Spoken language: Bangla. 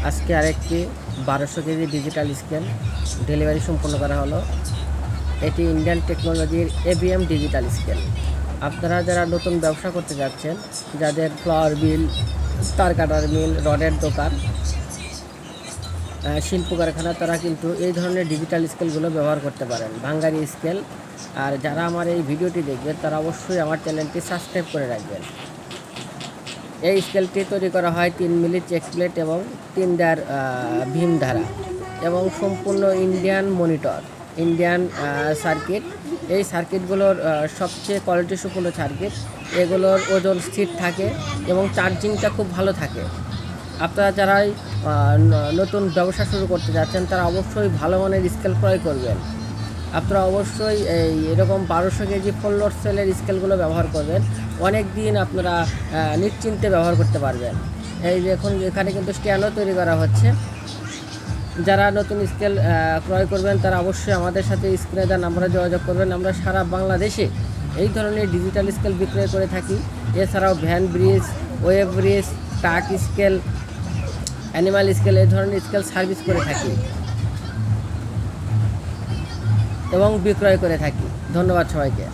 আজকে আরেকটি 1200 কেজি ডিজিটাল স্কেল ডেলিভারি সম্পন্ন করা হলো। এটি ইন্ডিয়ান টেকনোলজির এবিএম ডিজিটাল স্কেল। আপনারা যারা নতুন ব্যবসা করতে যাচ্ছেন, যাদের ফ্লাওয়ার মিল, তার কাটার মিল, রডের দোকান, শিল্প কারখানা, তারা কিন্তু এই ধরনের ডিজিটাল স্কেলগুলো ব্যবহার করতে পারেন, ভাঙ্গারি স্কেল। আর যারা আমার এই ভিডিওটি দেখবেন তারা অবশ্যই আমার চ্যানেলটি সাবস্ক্রাইব করে রাখবেন। এই স্কেলটি তৈরি করা হয় 3 মিলি চেক প্লেট এবং 3 দেয়ার ভীম ধারা এবং সম্পূর্ণ ইন্ডিয়ান মনিটর, ইন্ডিয়ান সার্কিট। এই সার্কিটগুলোর সবচেয়ে কোয়ালিটি সম্পূর্ণ সার্কিট। এগুলোর ওজন স্থির থাকে এবং চার্জিংটা খুব ভালো থাকে। আপনারা যারাই নতুন ব্যবসা শুরু করতে যাচ্ছেন তারা অবশ্যই ভালো মানের স্কেল ক্রয় করবেন। আপনারা অবশ্যই এরকম 1200 কেজি ফুল লোড সেলের স্কেলগুলো ব্যবহার করবেন। অনেক দিন আপনারা নিশ্চিন্তে ব্যবহার করতে পারবেন। এই দেখুন, এখানে কিন্তু স্ট্যান্ডও তৈরি করা হচ্ছে। যারা নতুন স্কেল ক্রয় করবেন তারা অবশ্যই আমাদের সাথে স্ক্রিনে দেওয়া নাম্বারে যোগাযোগ করবেন। আমরা সারা বাংলাদেশে এই ধরনের ডিজিটাল স্কেল বিক্রয় করে থাকি। এছাড়াও van bridge, wave bridge, truck scale, animal scale, এই ধরনের স্কেল সার্ভিস করে থাকি এবং বিক্রয় করে থাকি। ধন্যবাদ সবাইকে।